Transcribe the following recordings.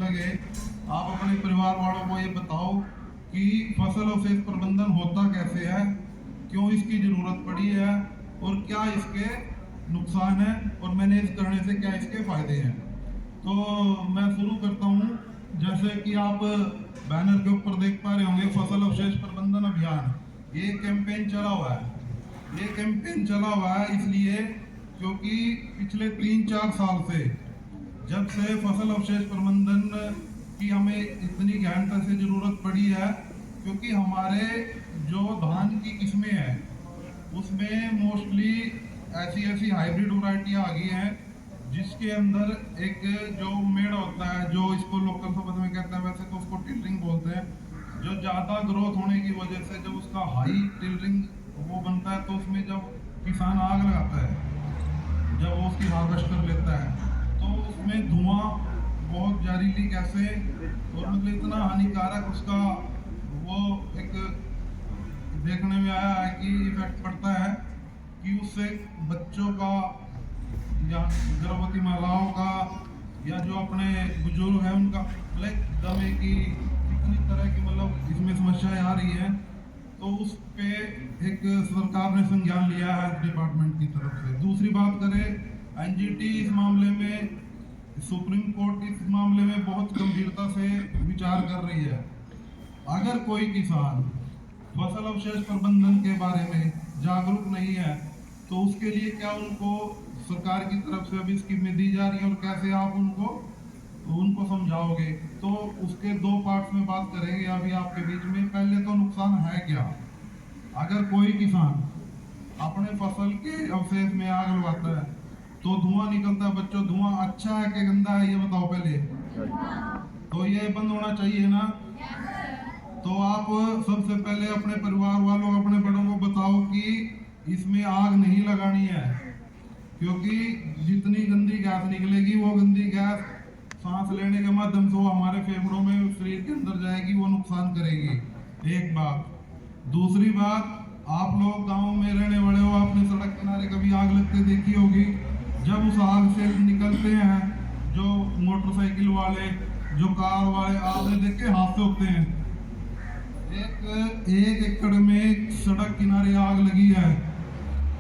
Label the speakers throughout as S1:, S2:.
S1: लगे, आप अपने परिवार वालों को ये बताओ कि फसल अवशेष प्रबंधन होता कैसे है, क्यों इसकी ज़रूरत पड़ी है और क्या इसके नुकसान है और मैनेज करने से क्या इसके फायदे हैं। तो मैं शुरू करता हूँ। जैसे कि आप बैनर के ऊपर देख पा रहे होंगे, फसल अवशेष प्रबंधन अभियान, ये कैंपेन चला हुआ है। ये कैंपेन चला हुआ है इसलिए क्योंकि पिछले 3-4 साल से, जब से फसल अवशेष प्रबंधन की हमें इतनी गहनता से ज़रूरत पड़ी है, क्योंकि हमारे जो धान की किस्में हैं उसमें मोस्टली ऐसी ऐसी हाइब्रिड वैरायटियाँ आ गई हैं जिसके अंदर एक जो मेड़ होता है, जो इसको लोकल शब्द में कहते हैं, वैसे तो उसको टिलरिंग बोलते हैं, जो ज़्यादा ग्रोथ होने की वजह से जब उसका हाई टिलरिंग वो बनता है तो उसमें जब किसान आग लगाता है, जब वो उसकी हार्वेस्ट कर लेता है तो उसमें धुआं बहुत जहरीली कैसे और मतलब इतना हानिकारक उसका वो एक देखने में आया है कि इफेक्ट पड़ता है कि उससे बच्चों का या गर्भवती महिलाओं का या जो अपने बुजुर्ग हैं उनका दमे की इतनी तरह की मतलब इसमें समस्याएं आ रही हैं। तो उस पे एक सरकार ने संज्ञान लिया है डिपार्टमेंट की तरफ से। दूसरी बात करें, एनजीटी इस मामले में, सुप्रीम कोर्ट इस मामले में बहुत गंभीरता से विचार कर रही है। अगर कोई किसान फसल अवशेष प्रबंधन के बारे में जागरूक नहीं है तो उसके लिए क्या उनको सरकार की तरफ से अभी स्कीमें दी जा रही हैं और कैसे आप उनको समझाओगे। तो उसके 2 पार्ट्स में बात करेंगे अभी आपके बीच में। पहले तो नुकसान है क्या। अगर कोई किसान अपने फसल के अवशेष में आग लगाता है तो धुआं निकलता है। बच्चों, धुआं अच्छा है कि गंदा है ये बताओ पहले। तो ये बंद होना चाहिए ना। तो आप सबसे पहले अपने परिवार वालों, अपने बड़ों को बताओ कि इसमें आग नहीं लगानी है, क्योंकि जितनी गंदी गैस निकलेगी वो गंदी गैस सांस लेने के माध्यम से वो हमारे फेफड़ों में, शरीर के अंदर जाएगी, वो नुकसान करेगी। एक बात। दूसरी बात, आप लोग गांव में रहने वाले हो, आपने सड़क किनारे कभी आग लगते देखी होगी। जब उस आग से निकलते हैं जो मोटरसाइकिल वाले, जो कार वाले, आपने देखे हादसे होते हैं। एक एकड़ में सड़क किनारे आग लगी है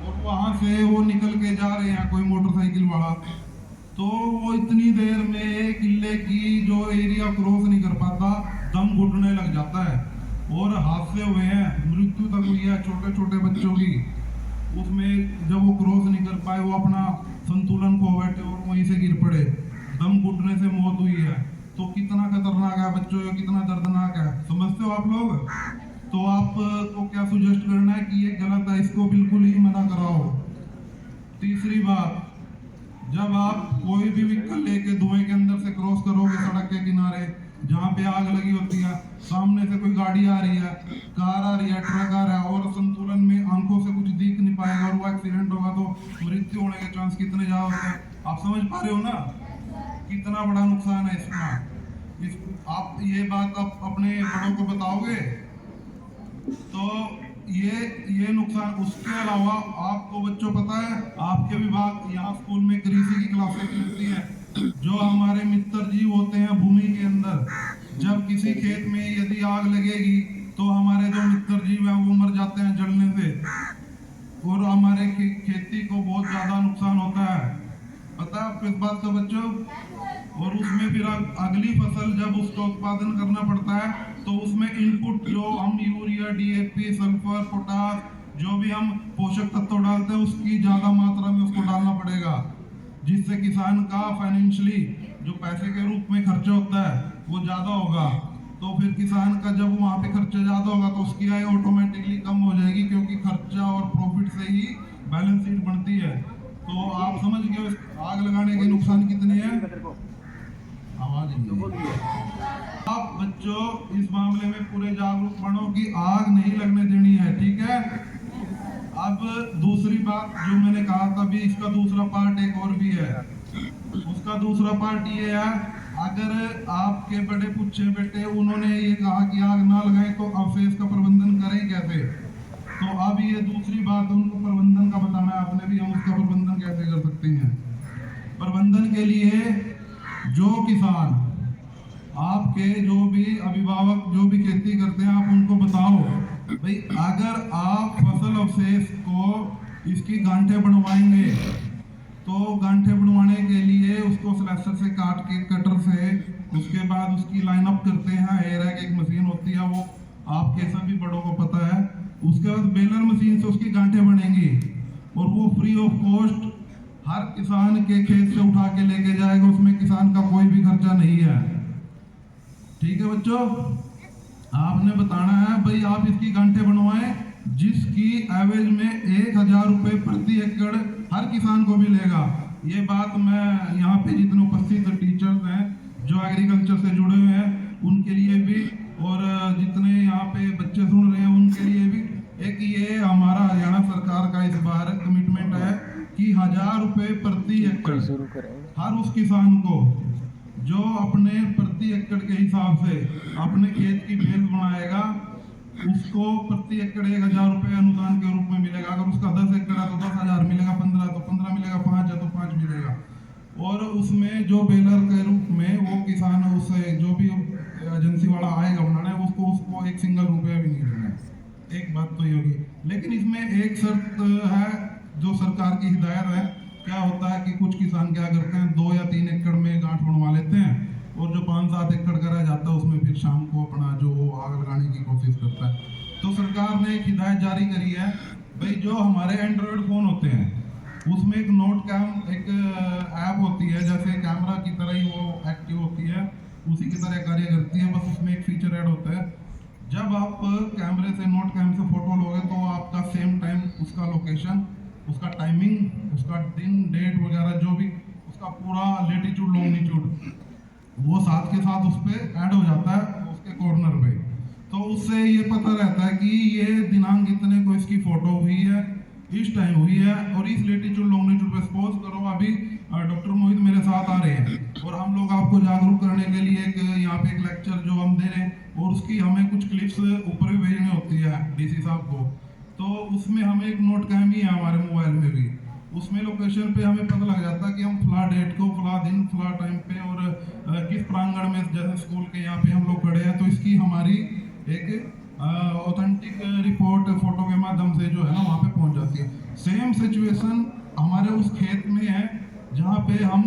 S1: और वहां से वो निकल के जा रहे हैं कोई मोटरसाइकिल वाला, तो वो इतनी देर में 1 किले की जो एरिया क्रॉस नहीं कर पाता, दम घुटने लग जाता है। और हादसे हुए हैं, मृत्यु तक हुई है छोटे छोटे बच्चों की। उसमें जब वो क्रॉस नहीं कर पाए, वो अपना संतुलन खो बैठे और वहीं से गिर पड़े, दम घुटने से मौत हुई है। तो कितना खतरनाक है बच्चों, कितना दर्दनाक है, समझते हो आप लोग। तो आपको क्या सुजेस्ट करना है कि ये गलत है, इसको बिल्कुल ही मना कराओ। तीसरी बात, जब आप कोई भी व्हीकल लेके धुएं के अंदर से क्रॉस करोगे सड़क के किनारे जहाँ पे आग लगी होती है, सामने से कोई गाड़ी आ रही है, कार आ रही है, ट्रक आ रहा है और संतुलन में आंखों से कुछ दिख नहीं पाएगा और वो एक्सीडेंट होगा तो मृत्यु होने के चांस कितने ज्यादा होते हैं। आप समझ पा रहे हो ना कितना बड़ा नुकसान है इसमें। आप ये बात आप अपने बड़ों को बताओगे तो ये नुकसान। उसके अलावा आपको बच्चों पता है, आपके विभाग यहाँ स्कूल में कृषि की क्लासेस लगती है, जो हमारे मित्र जीव होते हैं भूमि के अंदर, जब किसी खेत में यदि आग लगेगी तो हमारे जो मित्र जीव हैं वो मर जाते हैं जलने से और हमारे खेती को बहुत ज्यादा नुकसान होता है। पता है आपको इस बात का बच्चों। और उसमें फिर अगली फसल जब उसका उत्पादन करना पड़ता है तो उसमें इनपुट जो हम यूरिया, डीएपी, सल्फर, पोटास, जो भी हम पोषक तत्व डालते हैं उसकी ज्यादा मात्रा में उसको डालना पड़ेगा, जिससे किसान का फाइनेंशियली जो पैसे के रूप में खर्चा होता है वो ज्यादा होगा। तो फिर किसान का जब वहाँ पे खर्चा ज्यादा होगा तो उसकी आय ऑटोमेटिकली कम हो जाएगी, क्योंकि खर्चा और प्रॉफिट से ही बैलेंस शीट बनती है। तो आप समझ गए आग लगाने के नुकसान कितने हैं। आप बच्चों इस मामले में पूरे जागरूक बनो कि आग नहीं लगने देनी है, ठीक है। अब दूसरी बात जो मैंने कहा था भी, इसका दूसरा पार्ट एक और भी है। उसका दूसरा पार्ट ये है, अगर आपके बड़े पूछे बेटे उन्होंने ये कहा कि आग ना लगाएं तो अवशेष का प्रबंधन करें कैसे। तो अब ये दूसरी बात उनको प्रबंधन का बताना है आपने भी, हम उसका प्रबंधन कैसे कर सकते हैं। प्रबंधन के लिए जो किसान आपके जो भी अभिभावक जो भी खेती करते हैं, आप उनको बताओ भाई, अगर आप फसल अवशेष को इसकी गांठें बनवाएंगे तो गांठें बनवाने के लिए उसको स्लैशर से काट के, कटर से, उसके बाद उसकी लाइन अप करते हैं। एयर एक मशीन होती है, वो आपके सभी बड़ों को पता है। उसके बाद बेलर मशीन से उसकी गांठें बनेंगी और वो फ्री ऑफ कॉस्ट हर किसान के खेत से उठा के लेके जाएगा। उसमें किसान का कोई भी खर्चा नहीं है। ठीक है बच्चों, आपने बताना है भाई, आप इसकी गांठें बनवाएं जिसकी एवरेज में 1000 रुपये प्रति एकड़ हर किसान को मिलेगा। ये बात मैं यहाँ पे जितने उपस्थित टीचर्स हैं जो एग्रीकल्चर से जुड़े हुए हैं उनके लिए भी, और जितने यहाँ पे बच्चे सुन रहे हैं उनके लिए भी, एक ये हमारा हरियाणा सरकार का इस बार कमिटमेंट है कि 1000 रुपये प्रति एकड़ हर उस किसान को जो अपने प्रति एकड़ के हिसाब से अपने खेत की बेल बनाएगा, उसको प्रति एकड़ 1000 रुपये अनुदान के रूप में मिलेगा। अगर उसका 10 एकड़ है तो 10,000 मिलेगा, 15 तो 15 मिलेगा, 5 है तो 5 मिलेगा। और उसमें जो बेलर के रूप में वो किसान उससे जो भी एजेंसी वाला आएगा बनाने, उसको एक सिंगल रुपया भी नहीं देना है। एक बात तो ये होगी, लेकिन इसमें एक शर्त है जो सरकार की हिदायत है। क्या होता है कि कुछ किसान क्या करते हैं, 2 या 3 एकड़ में गांठ बनवा लेते हैं और जो 5-7 एकड़ का रह जाता है उसमें फिर शाम को अपना जो आग लगाने की कोशिश करता है। तो सरकार ने एक हिदायत जारी करी है भाई, जो हमारे एंड्रॉयड फ़ोन होते हैं उसमें एक नोट कैम एक ऐप होती है, जैसे कैमरा की तरह ही वो एक्टिव होती है, उसी की तरह कार्य करती है, बस उसमें एक फीचर ऐड होता है। जब आप कैमरे से, नोट कैम से फोटो लोगे तो आपका सेम टाइम उसका लोकेशन, उसका टाइमिंग, उसका दिन, डेट वगैरह जो भी उसका पूरा लेटीट्यूड लॉन्गिट्यूड वो साथ के साथ उस पर ऐड हो जाता है उसके कॉर्नर पे। तो उससे ये पता रहता है कि ये दिनांक इतने को इसकी फोटो हुई है, इस टाइम हुई है, और इस लेटीट्यूड लॉन्गिट्यूड पे। सपोज करो अभी डॉक्टर मोहित मेरे साथ आ रहे हैं और हम लोग आपको जागरूक करने के लिए एक यहाँ पे एक लेक्चर जो हम दे रहे हैं, और उसकी हमें कुछ क्लिप्स ऊपर भी भेजनी होती है डीसी साहब को। तो उसमें हमें एक नोट कैम ही है हमारे मोबाइल में भी, उसमें लोकेशन पे हमें पता लग जाता है कि हम फला डेट को, फला दिन, फला टाइम पे और किस प्रांगण में, जैसे स्कूल के यहाँ पे हम लोग खड़े हैं, तो इसकी हमारी एक ऑथेंटिक रिपोर्ट फोटो के माध्यम से जो है ना वहाँ पे पहुँच जाती है। सेम सिचुएशन हमारे उस खेत में है जहाँ पे हम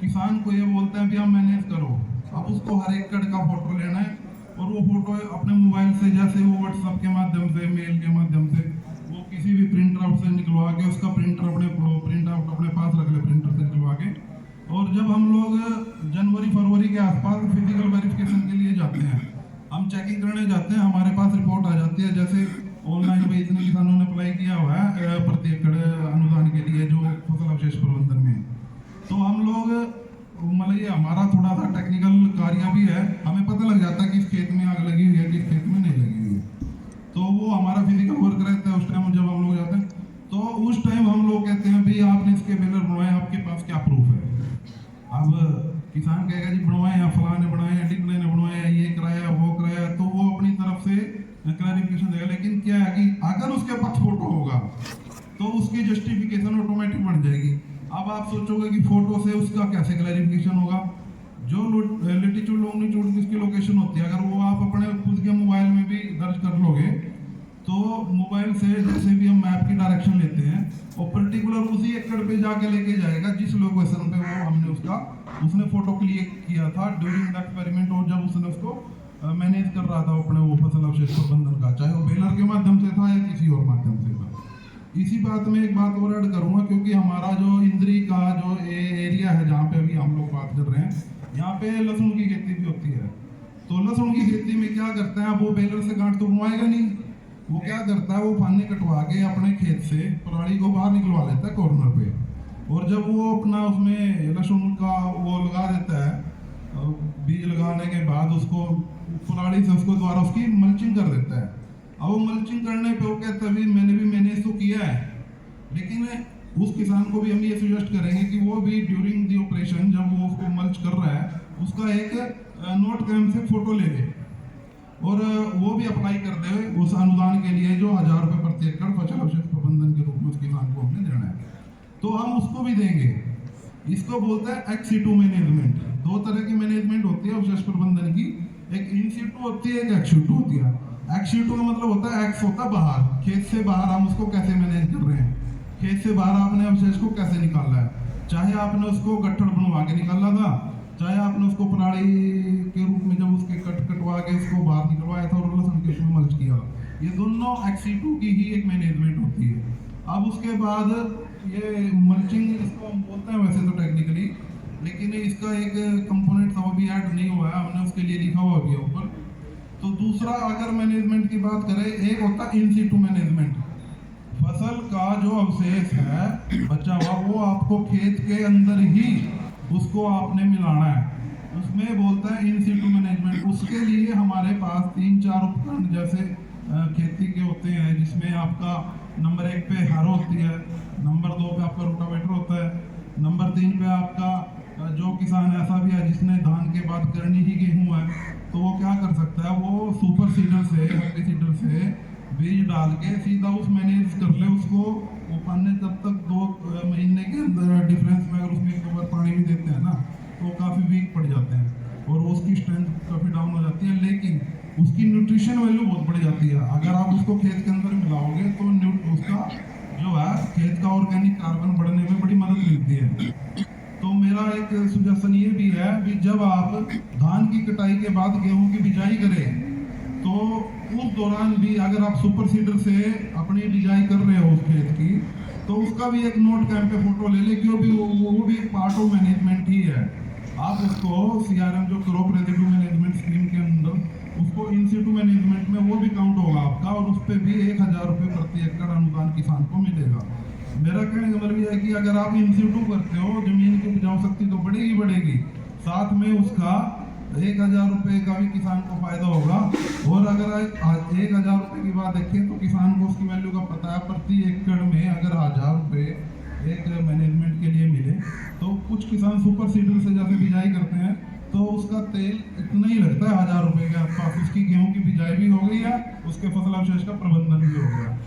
S1: किसान को ये बोलते हैं भी हम मैनेज करो। अब उसको हर एकड़ का फोटो लेना है और वो फोटो अपने मोबाइल से, जैसे वो व्हाट्सएप के माध्यम से, मेल के माध्यम से, वो किसी भी प्रिंटर आउट से निकलवा के उसका प्रिंट आउट अपने पास रख ले, प्रिंटर से निकलवा के। और जब हम लोग जनवरी-फरवरी के आसपास फिजिकल वेरिफिकेशन के लिए जाते हैं, हम चेकिंग करने जाते हैं, हमारे पास रिपोर्ट आ जाती है, जैसे ऑनलाइन पे इतने किसानों ने अप्लाई किया हुआ है प्रति एकड़ अनुदान के लिए जो फसल अवशेष प्रबंधन में। तो हम लोग मतलब ये हमारा थोड़ा सा टेक्निकल कार्य भी है, हमें पता लग जाता है कि इस खेत में आग लगी हुई है, किस खेत में नहीं लगी हुई है। तो वो हमारा फिजिकल वर्क रहता है उस टाइम जब हम लोग जाते हैं। तो उस टाइम हम लोग कहते हैं भाई आपने इसके बेलर बनवाए, आपके पास क्या प्रूफ है। अब किसान कहेगा जी बनवाए या फलाने बनाए या डिगले ने बनवाया, ये कराया वो कराया, तो वो अपनी तरफ से क्लैरिफिकेशन देगा। लेकिन क्या है कि अगर उसके पास फोटो होगा तो उसकी जस्टिफिकेशन ऑटोमेटिक बन जाएगी। अब आप सोचोगे कि फोटो से उसका कैसे क्लैरिफिकेशन होगा। जो लेटीट्यूड लॉन्गिट्यूड की लोकेशन होती है, अगर वो आप अपने खुद के मोबाइल में भी दर्ज कर लोगे तो मोबाइल से जैसे भी हम मैप की डायरेक्शन लेते हैं और पर्टिकुलर उसी एकड़ पे जाके लेके जाएगा जिस लोकेशन पे वो हमने उसने फोटो क्लिक किया था ड्यूरिंग द एक्सपेरिमेंट, और जब उसने उसको मैनेज कर रहा था अपने वो फसल अवशेष प्रबंधन का, चाहे वो बेलर के माध्यम से था या किसी और माध्यम से था। इसी बात में एक बात और ऐड करूंगा, क्योंकि हमारा जो इंद्री का जो एरिया है जहाँ पे अभी हम लोग बात कर रहे हैं, यहाँ पे लहसुन की खेती भी होती है। तो लहसुन की खेती में क्या करता है, वो बेलर से गांठ तो बनवाएगा नहीं, वो क्या करता है, वो पानी कटवा के अपने खेत से पराली को बाहर निकलवा लेता है कॉर्नर पे, और जब वो अपना उसमें लहसुन का वो लगा देता है, बीज लगाने के बाद उसको पराली से उसको द्वारा उसकी मल्चिंग कर देता है। अब वो मल्चिंग करने पे वो कहता है मैंने भी मैनेज तो किया है, लेकिन उस किसान को भी हम ये सजेस्ट करेंगे कि वो भी ड्यूरिंग दी ऑपरेशन जब वो उसको मल्च कर रहा है उसका एक नोट कैम से फोटो ले ले और वो भी अप्लाई कर दे उस अनुदान के लिए जो 1000 रुपये प्रति एकड़ फसल अवशेष प्रबंधन के रूप में उस किसान को हमने देना है। तो हम उसको भी देंगे। इसको बोलते हैं एक्सी2 मैनेजमेंट। 2 तरह की मैनेजमेंट होती है अवशेष प्रबंधन की। एक इन सीटू होती है, एक एक्स-सीटू होती है। एक्स-सीटू का मतलब होता है, एक्स होता है बाहर, खेत से बाहर हम उसको कैसे मैनेज कर रहे हैं, खेत से बाहर आपने अवशेष को कैसे निकालना है, चाहे आपने उसको गट्ठर बनवा के निकाला था, चाहे आपने उसको पराली के रूप में जब उसके कटवा के उसको बाहर निकलवाया था और लहसुन के उसमें मल्च किया, ये दोनों एक्स-सीटू की ही एक मैनेजमेंट होती है। अब उसके बाद ये मल्चिंग इसको हम बोलते हैं वैसे तो टेक्निकली, लेकिन इसका एक कंपोनेंट तो अभी ऐड नहीं हुआ है, हमने उसके लिए लिखा हुआ भी है ऊपर। तो दूसरा अगर मैनेजमेंट की बात करें, एक होता है इन सीटू मैनेजमेंट, फसल का जो अवशेष है बचा हुआ वो आपको खेत के अंदर ही उसको आपने मिलाना है, उसमें बोलता है इन सीटू मैनेजमेंट। उसके लिए हमारे पास 3-4 उपकरण जैसे खेती के होते हैं, जिसमें आपका नंबर 1 पे हर होती है, नंबर 2 पे आपका रोटावेटर होता है, नंबर 3 पे आपका जो किसान ऐसा भी है जिसने धान के बाद करनी ही गेहूं है, तो वो क्या कर सकता है, वो सुपर सीडर से, हेर्बिसाइडर से बीज डाल के सीधा उस मैनेज कर ले उसको। वो पानी तब तक 2 महीने के अंदर डिफरेंस में अगर उसमें एक बार पानी भी देते हैं ना, तो काफ़ी वीक पड़ जाते हैं और उसकी स्ट्रेंथ काफ़ी डाउन हो जाती है, लेकिन उसकी न्यूट्रिशन वैल्यू बहुत बढ़ जाती है। अगर आप उसको खेत के अंदर मिलाओगे तो उसका जो है खेत का ऑर्गेनिक कार्बन बढ़ने में बड़ी मदद मिलती है। तो मेरा एक सुजेशन ये भी है कि जब आप धान की कटाई के बाद गेहूं की बिजाई करें, तो उस दौरान भी अगर आप सुपर सीडर से अपनी बिजाई कर रहे हो उस खेत की, तो उसका भी एक नोट कैंप पे फोटो ले ले, क्योंकि वो भी एक पार्ट ऑफ मैनेजमेंट ही है। आप उसको सीआरएम जो क्रॉप रेजिड्यू मैनेजमेंट स्कीम के अंदर उसको इन सीटू मैनेजमेंट में वो भी काउंट होगा आपका, और उस पर भी 1000 रुपये प्रति एकड़ अनुदान किसान को मिलेगा। मेरा कहने का मतलब यह है कि अगर आप इन सीटू करते हो, जमीन की उपजाऊ शक्ति तो बढ़ेगी, साथ में उसका 1000 रुपये का भी किसान को फायदा होगा। और अगर 1000 रुपये की बात देखें तो किसान को उसकी वैल्यू का पता है, प्रति एकड़ में अगर 1000 रुपये एक मैनेजमेंट के लिए मिले, तो कुछ किसान सुपर सीडर से जैसे बिजाई करते हैं तो उसका तेल इतना ही लगता है 1000 रुपये के आसपास, उसकी गेहूं की बिजाई भी हो गई है, उसके फसल अवशेष का प्रबंधन भी हो गया।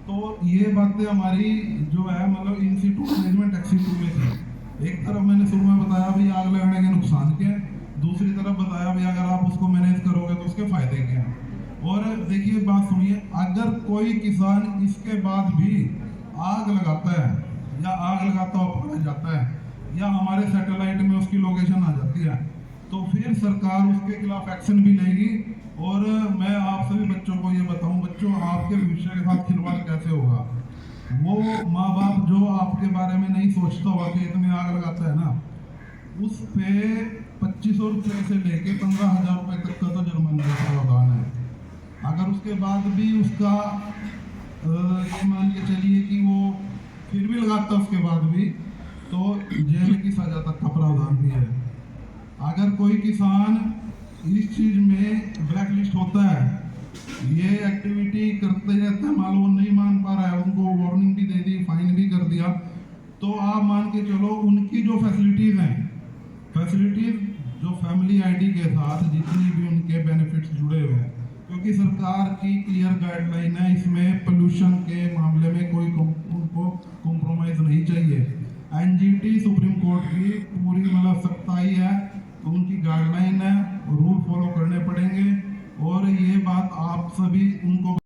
S1: तो ये बातें हमारी जो है मतलब इन सीटू मैनेजमेंट एक्स-सीटू में थी। एक तरफ मैंने शुरू में बताया भी आग लगाने के नुकसान क्या है, दूसरी तरफ बताया भी अगर आप उसको मैनेज करोगे तो उसके फायदे क्या हैं। और देखिए बात सुनिए, अगर कोई किसान इसके बाद भी आग लगाता है या आग लगाता हुआ पकड़ा जाता है या हमारे सैटेलाइट में उसकी लोकेशन आ जाती है, तो फिर सरकार उसके खिलाफ एक्शन भी लेगी। और मैं आप सभी बच्चों को ये बताऊं, बच्चों आपके भविष्य के साथ खिलवाड़ कैसे होगा, वो माँ बाप जो आपके बारे में नहीं सोचता हुआ खेत में आग लगाता है ना, उस पे 2500 रुपये से लेके 15,000 रुपये तक का तो जुर्माना का प्रावधान है। अगर उसके बाद भी उसका ये मान के चलिए कि वो फिर भी लगाता उसके बाद भी, तो जेल की सजा तक का प्रावधान भी है। अगर कोई किसान इस चीज में ब्लैक लिस्ट होता है, ये एक्टिविटी करते रहता है, मान लो वो नहीं मान पा रहा है, उनको वार्निंग भी दे दी, फाइन भी कर दिया, तो आप मान के चलो उनकी जो फैसिलिटीज हैं, फैसिलिटीज जो फैमिली आईडी के साथ जितनी भी उनके बेनिफिट्स जुड़े हुए हैं, क्योंकि सरकार की क्लियर गाइडलाइन है, इसमें पोल्यूशन के मामले में कोई उनको कॉम्प्रोमाइज नहीं चाहिए। एनजीटी सुप्रीम कोर्ट की पूरी मतलब सख्ताई है, तो उनकी गाइडलाइन है, रूल फॉलो करने पड़ेंगे। और ये बात आप सभी उनको